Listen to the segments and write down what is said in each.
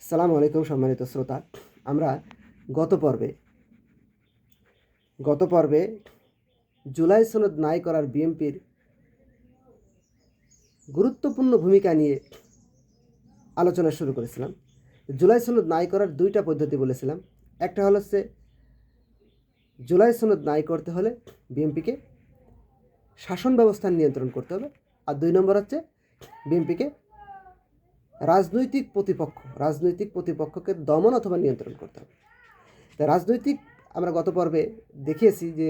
আসসালামু আলাইকুম সম্মানিত শ্রোতা। আমরা গত পর্বে জুলাই সনদ নাই করার বিএনপির গুরুত্বপূর্ণ ভূমিকা নিয়ে আলোচনা শুরু করেছিলাম। জুলাই সনদ নাই করার দুইটা পদ্ধতি বলেছিলাম। একটা হচ্ছে জুলাই সনদ নাই করতে হলে বিএনপিকে শাসন ব্যবস্থা নিয়ন্ত্রণ করতে হবে, আর 2 নম্বর হচ্ছে বিএনপিকে রাজনৈতিক প্রতিপক্ষকে দমন অথবা নিয়ন্ত্রণ করতে হবে। রাজনৈতিক আমরা গত পর্বে দেখিয়েছি যে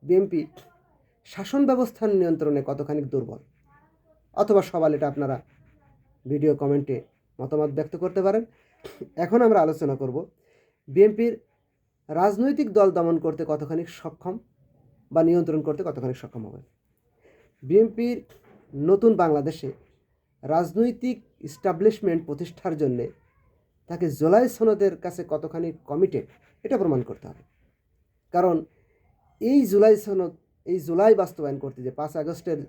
বিএনপি শাসন ব্যবস্থার নিয়ন্ত্রণে কতখানি দুর্বল অথবা সবাল, এটা আপনারা ভিডিও কমেন্টে মতামত ব্যক্ত করতে পারেন। এখন আমরা আলোচনা করব বিএনপির রাজনৈতিক দল দমন করতে কতখানি সক্ষম বা নিয়ন্ত্রণ করতে কতখানি সক্ষম হবে। বিএনপির নতুন বাংলাদেশে রাজনৈতিক ইস্টাবলিশমেন্ট প্রতিষ্ঠার জন্যে তাকে জুলাই সনদের কাছে কতখানি কমিটেড এটা প্রমাণ করতে হবে। কারণ এই জুলাই বাস্তবায়ন করতে যে 5 আগস্টের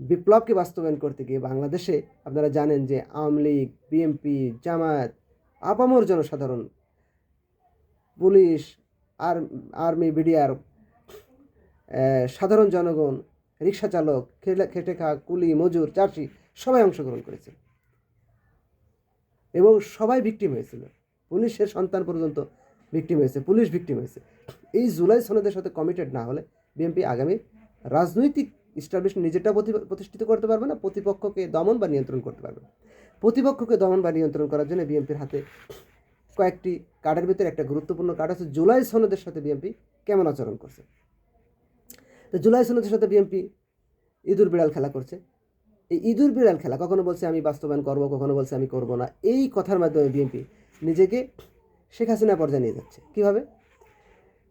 বিপ্লবকে বাস্তবায়ন করতে গিয়ে বাংলাদেশে আপনারা জানেন যে আওয়ামী লীগ, বিএনপি, জামায়াত, আপামর জনসাধারণ, পুলিশ, আর্মি, বিডিআর, সাধারণ জনগণ, রিক্সা চালক, খেটে খাওয়া কুলি, মজুর, চাষি সবাই অংশগ্রহণ করেছে এবং সবাই ভিকটিম হয়েছিল। পুলিশের সন্তান পর্যন্ত ভিকটিম হয়েছে, পুলিশ ভিকটিম হয়েছে। এই জুলাই সনদের সাথে কমিটেড না হলে বিএনপি আগামী রাজনৈতিক ইস্টাবলিশমেন্ট নিজেটা প্রতিষ্ঠিত করতে পারবে না, প্রতিপক্ষকে দমন বা নিয়ন্ত্রণ করতে পারবে। প্রতিপক্ষকে দমন বা নিয়ন্ত্রণ করার জন্য বিএনপির হাতে কয়েকটি কার্ডের ভিতরে একটা গুরুত্বপূর্ণ কার্ড আছে জুলাই সনদের সাথে বিএনপি কেমন আচরণ করছে। তো জুলাই সনদের সাথে বিএনপি ইঁদুর বিড়াল খেলা করছে। এই ইঁদুর বিড়াল খেলা কখনো বলছে আমি বাস্তবায়ন করব, কখনো বলছে আমি করব না। এই কথার মাধ্যমে বিএনপি নিজেকে শেখ হাসিনা পর্যায়ে নিয়ে যাচ্ছে। কীভাবে?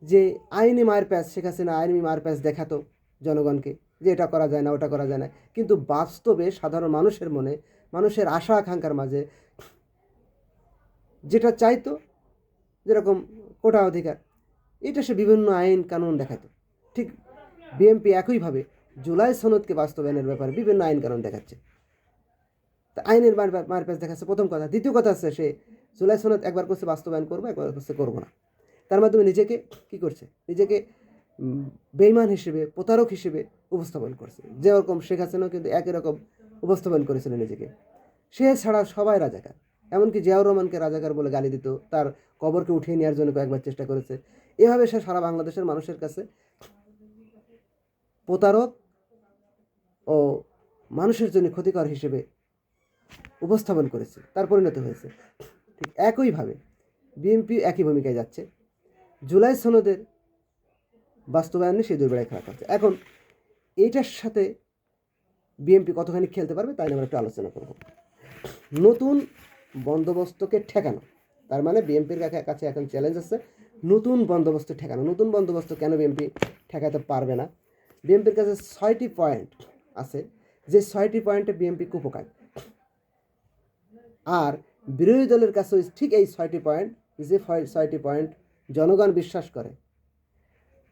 যে আইনি মায়ের প্যাচ, শেখ হাসিনা আইনি মায়ের প্যাচ দেখাতো জনগণকে যে এটা করা যায় না, ওটা করা যায় না, কিন্তু বাস্তবে সাধারণ মানুষের মনে, মানুষের আশা আকাঙ্ক্ষার মাঝে যেটা চাইতো, যেরকম কোটা অধিকার, এটা সে বিভিন্ন আইন কানুন দেখাতো। ঠিক বিএনপি একইভাবে জুলাই সনদকে বাস্তবায়নের ব্যাপারে বিভিন্ন আইন কানুন দেখাচ্ছে। তা আইনের মার প্যাচ দেখাচ্ছে প্রথম কথা। দ্বিতীয় কথা হচ্ছে সে জুলাই সনদ একবার করছে বাস্তবায়ন করবো, একবার করছে করবো না। তার মাধ্যমে নিজেকে কী করছে? নিজেকে বেইমান হিসেবে, প্রতারক হিসেবে উপস্থাপন করছে। যেরকম শেখ হাসিনাও কিন্তু একই রকম উপস্থাপন করেছিল নিজেকে। সে ছাড়া সবাই রাজাকার, এমনকি জিয়াউর রহমানকে রাজাকার বলে গালি দিত, তার কবরকে উঠিয়ে নেওয়ার জন্য কয়েকবার চেষ্টা করেছে। এভাবে সে সারা বাংলাদেশের মানুষের কাছে প্রতারক ও মানুষের জন্য ক্ষতিকর হিসেবে উপস্থাপন করেছে, তার পরিণত হয়েছে। ঠিক একইভাবে বিএনপি একই ভূমিকায় যাচ্ছে। জুলাই সনদের বাস্তবায়নে সেই দুর্বেড়ায় খেলা করছে। এখন এইটার সাথে বিএনপি কতখানি খেলতে পারবে তাই আমরা একটু আলোচনা করব। নতুন বন্দোবস্তকে ঠেকানো, তার মানে বিএনপির কাছে এখন চ্যালেঞ্জ আছে নতুন বন্দোবস্ত ঠেকানো। নতুন বন্দোবস্ত কেন বিএনপি ঠেকাতে পারবে না? বিএনপির কাছে 6টি পয়েন্ট আছে, যে 6টি পয়েন্টে বিএনপি কুপকার, আর বিরোধী দলের কাছে ঠিক এই 6টি পয়েন্ট, যে 6টি পয়েন্ট জনগণ বিশ্বাস করে।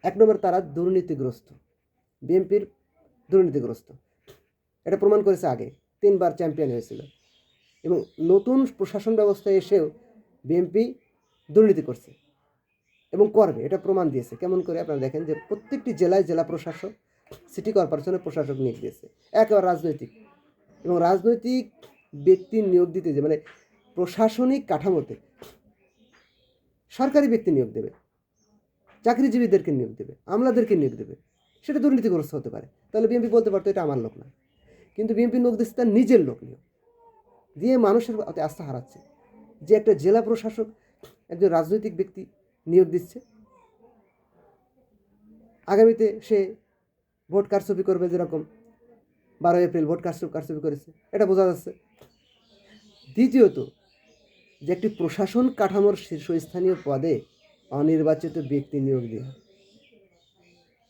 1 নম্বর, তারা দুর্নীতিগ্রস্ত। বিএনপির দুর্নীতিগ্রস্ত, এটা প্রমাণ করেছে আগে, 3বার চ্যাম্পিয়ন হয়েছিল এবং নতুন প্রশাসন ব্যবস্থায় এসেও বিএনপি দুর্নীতি করছে এবং করবে, এটা প্রমাণ দিয়েছে। কেমন করে? আপনারা দেখেন যে প্রত্যেকটি জেলায় জেলা প্রশাসক, সিটি কর্পোরেশনের প্রশাসক নিয়োগ দিয়েছে একেবারে রাজনৈতিক, এবং রাজনৈতিক ব্যক্তি নিয়োগ দিতে যে মানে প্রশাসনিক কাঠামোতে সরকারি ব্যক্তি নিয়োগ দেবে, চাকরিজীবীদেরকে নিয়োগ দেবে, আমলাদেরকে নিয়োগ দেবে, সেটা দুর্নীতিগ্রস্ত হতে পারে। তাহলে বিএনপি বলতে পারতো এটা আমার লোক না, কিন্তু বিএনপি নিয়োগ দিচ্ছে তার নিজের লোক নিয়োগ দিয়ে মানুষের আস্থা হারাচ্ছে। যে একটা জেলা প্রশাসক একজন রাজনৈতিক ব্যক্তি নিয়োগ দিচ্ছে, আগামীতে সে ভোট কারচুপি করবে, যেরকম 12 এপ্রিল ভোট কারচুপি করেছে, এটা বোঝা যাচ্ছে। দ্বিতীয়ত, যে একটি প্রশাসন কাঠামোর শীর্ষস্থানীয় পদে অনির্বাচিত ব্যক্তি নিয়োগ দেওয়া,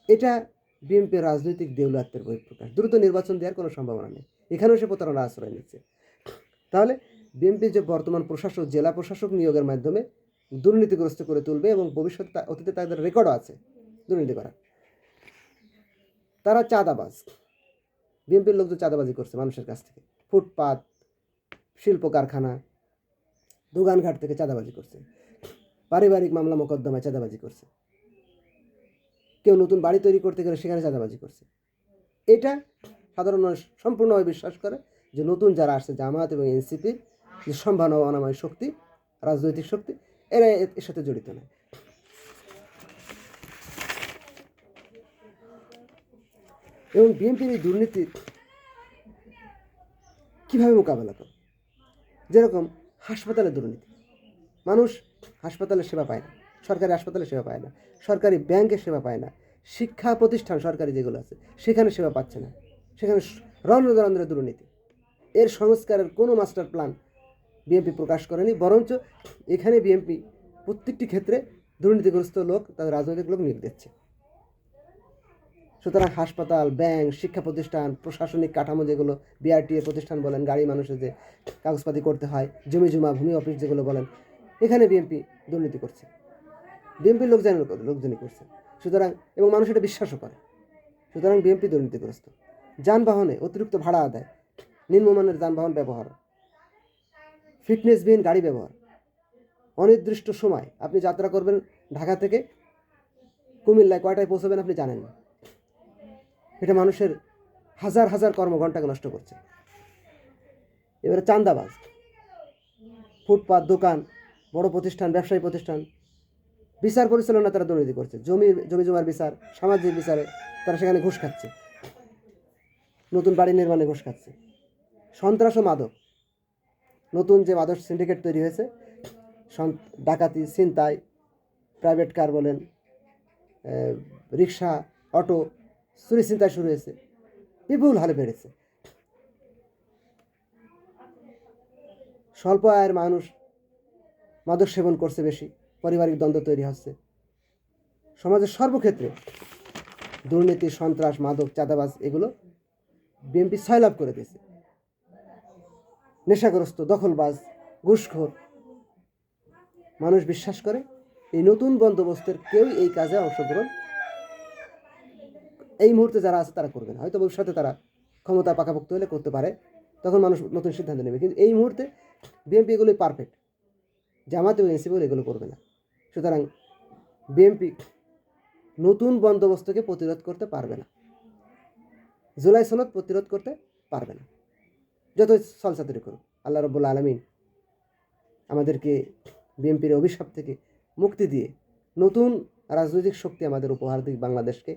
এটা বিএনপির রাজনৈতিক দেউলাত্বের বহিঃপ্রকাশ। দ্রুত নির্বাচন দেওয়ার কোনো সম্ভাবনা নেই, এখানেও সে প্রতারণা আশ্রয় নিচ্ছে। তাহলে বিএনপির যে বর্তমান প্রশাসক, জেলা প্রশাসক নিয়োগের মাধ্যমে দুর্নীতিগ্রস্ত করে তুলবে এবং ভবিষ্যতে অতীতে তাদের রেকর্ডও আছে দুর্নীতি করা। তারা চাঁদাবাজ, বিএনপির লোকজন চাঁদাবাজি করছে মানুষের কাছ থেকে, ফুটপাত শিল্প কারখানা, দোকানঘাট থেকে চাঁদাবাজি করছে, পারিবারিক মামলা মোকদ্দমায় চাঁদাবাজি করছে, কেউ নতুন বাড়ি তৈরি করতে গেলে সেখানে চাঁদাবাজি করছে। এটা সাধারণ মানুষ সম্পূর্ণভাবে বিশ্বাস করে যে নতুন যারা আসছে জামায়াত এবং এনসিপির যে সম্ভাবনাময় শক্তি, রাজনৈতিক শক্তি, এরা এর সাথে জড়িত নয়। এবং বিএনপির এই দুর্নীতি কীভাবে মোকাবেলা করে? যেরকম হাসপাতালে দুর্নীতি, মানুষ হাসপাতালে সেবা পায় না, সরকারি হাসপাতালে সেবা পায় না, সরকারি ব্যাংকে সেবা পায় না, শিক্ষা প্রতিষ্ঠান সরকারি যেগুলো আছে সেখানে সেবা পাচ্ছে না, সেখানে রন্ধ্রে দুর্নীতি। এর সংস্কারের কোনো মাস্টার প্ল্যান বিএনপি প্রকাশ করেনি, বরঞ্চ এখানে বিএনপি প্রত্যেকটি ক্ষেত্রে দুর্নীতিগ্রস্ত লোক, তাদের রাজনৈতিক লোক নিয়োগ দিচ্ছে। সুতরাং হাসপাতাল, ব্যাংক, শিক্ষা প্রতিষ্ঠান, প্রশাসনিক কাঠামো যেগুলো বিআরটিএ প্রতিষ্ঠান বলেন, গাড়ি মানুষের যে কাগজপাতি করতে হয়, জমি জমা, ভূমি অফিস যেগুলো বলেন, এখানে বিএনপি দুর্নীতি করছে, বিএনপির লোকজনই করছে। সুতরাং এবং মানুষ এটা বিশ্বাসও করে। সুতরাং বিএনপি দুর্নীতিগ্রস্ত। যানবাহনে অতিরিক্ত ভাড়া আদায়, নিম্নমানের যানবাহন ব্যবহার, ফিটনেসবিহীন গাড়ি ব্যবহার, অনির্দিষ্ট সময় আপনি যাত্রা করবেন ঢাকা থেকে কুমিল্লায়, কয়টায় পৌঁছবেন আপনি জানেন না। এটা মানুষের হাজার হাজার কর্মঘণ্টাকে নষ্ট করছে। এবারে চাঁদাবাজ, ফুটপাত, দোকান, বড় প্রতিষ্ঠান, ব্যবসায়ী প্রতিষ্ঠান, বিচার পরিচালনা তারা দুর্নীতি করছে, জমি জমার বিচার, সামাজিক বিচারে তারা সেখানে ঘুষ খাচ্ছে, নতুন বাড়ি নির্মাণে ঘুষ খাচ্ছে। সন্ত্রাস ও মাদক, নতুন যে মাদক সিন্ডিকেট তৈরি হয়েছে, ডাকাতি, ছিনতাই, প্রাইভেট কার বলেন, রিক্সা, অটো, চুরি ছিনতাই শুরু হয়েছে, বিপুল হারে বেড়েছে। স্বল্প আয়ের মানুষ মাদক সেবন করছে বেশি, পারিবারিক দ্বন্দ্ব তৈরি হচ্ছে। সমাজের সর্বক্ষেত্রে দুর্নীতি, সন্ত্রাস, মাদক, চাঁদাবাজ এগুলো বিএনপি সয়লাভ করে দিয়েছে। নেশাগ্রস্ত, দখলবাজ, ঘুষখোর, মানুষ বিশ্বাস করে এই নতুন বন্দোবস্তের কেউই এই কাজে অংশগ্রহণ এই মুহূর্তে যারা আছে তারা করবে না। হয়তো ভবিষ্যতে তারা ক্ষমতা পাকাপোক্ত হলে করতে পারে, তখন মানুষ নতুন সিদ্ধান্ত নেবে। কিন্তু এই মুহূর্তে বিএনপি এগুলোই পারফেক্ট, জামাত এবং এনসিপি এগুলো করবে না। সুতরাং বিএনপি নতুন বন্দোবস্তকে প্রতিরোধ করতে পারবে না, জুলাই সনদ প্রতিরোধ করতে পারবে না, যত ছলচাতুরি করুক। আল্লাহ রাব্বুল আলামিন আমাদেরকে বিএনপির অভিশাপ থেকে মুক্তি দিয়ে নতুন রাজনৈতিক শক্তি আমাদের উপহার দিক বাংলাদেশকে,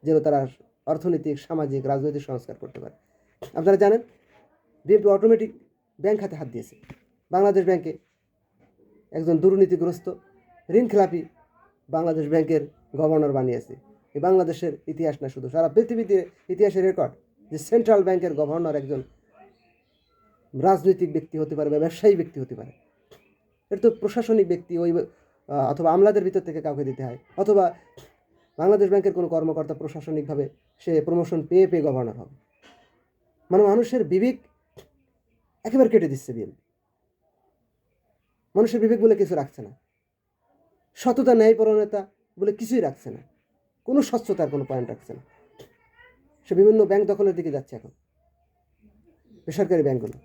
যেন তারা অর্থনৈতিক, সামাজিক, রাজনৈতিক সংস্কার করতে পারে। আপনারা জানেন বিএনপি অটোমেটিক ব্যাংক খাতে হাত দিয়েছে। বাংলাদেশ ব্যাংকে একজন দুর্নীতিগ্রস্ত, ঋণখেলাপি বাংলাদেশ ব্যাংকের গভর্নর বানিয়েছে। এই বাংলাদেশের ইতিহাস না, শুধু সারা পৃথিবীতে ইতিহাসের রেকর্ড যে সেন্ট্রাল ব্যাংকের গভর্নর একজন রাজনৈতিক ব্যক্তি হতে পারে বা ব্যবসায়ী ব্যক্তি হতে পারে। এটা তো প্রশাসনিক ব্যক্তি, ওই অথবা আমলাদের ভিতর থেকে কাউকে দিতে হয়, অথবা বাংলাদেশ ব্যাংকের কোনো কর্মকর্তা প্রশাসনিকভাবে সে প্রমোশন পেয়ে গভর্নর হবে। মানে মানুষের বিবেক একেবারে কেটে দিচ্ছে বিএনপি। মানুষের বিবেক বলে কিছু রাখছে না, সততা, ন্যায়পরায়ণতা বলে কিছুই রাখছে না, কোনো স্বচ্ছতার কোনো পয়েন্ট রাখছে না। সে বিভিন্ন ব্যাংক দখলের দিকে যাচ্ছে এখন, বেসরকারি ব্যাংকগুলো।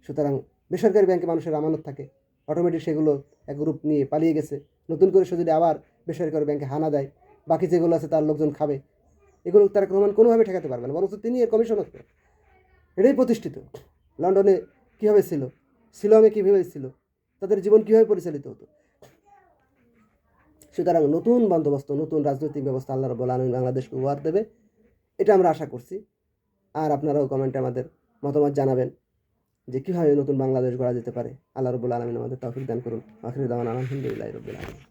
সুতরাং বেসরকারি ব্যাংকে মানুষের আমানত থাকে, অটোমেটিক সেগুলো এক গ্রুপ নিয়ে পালিয়ে গেছে। নতুন করে সে যদি আবার বেসরকারি ব্যাংকে হানা দেয়, বাকি যেগুলো আছে তার লোকজন খাবে। এগুলো তারেক রহমান কোনোভাবে ঠেকাতে পারবে না, বরঞ্চ তিনি এর কমিশন হচ্ছে। এটাই প্রতিষ্ঠিত। লন্ডনে কীভাবে ছিল, শিলংয়ে কীভাবে ছিল, তাদের জীবন কীভাবে পরিচালিত হতো। সুতরাং নতুন বন্দোবস্ত, নতুন রাজনৈতিক ব্যবস্থা আল্লাহ রাব্বুল আলামিন বাংলাদেশকে উপহার দেবে, এটা আমরা আশা করছি। আর আপনারাও কমেন্টে আমাদের মতামত জানাবেন যে কীভাবে নতুন বাংলাদেশ গড়া যেতে পারে। আল্লাহ রাব্বুল আলামিন আমাদের তৌফিক দান করুন। আখির দাওয়ানা আলহামদুলিল্লাহি রাব্বিল আলামিন।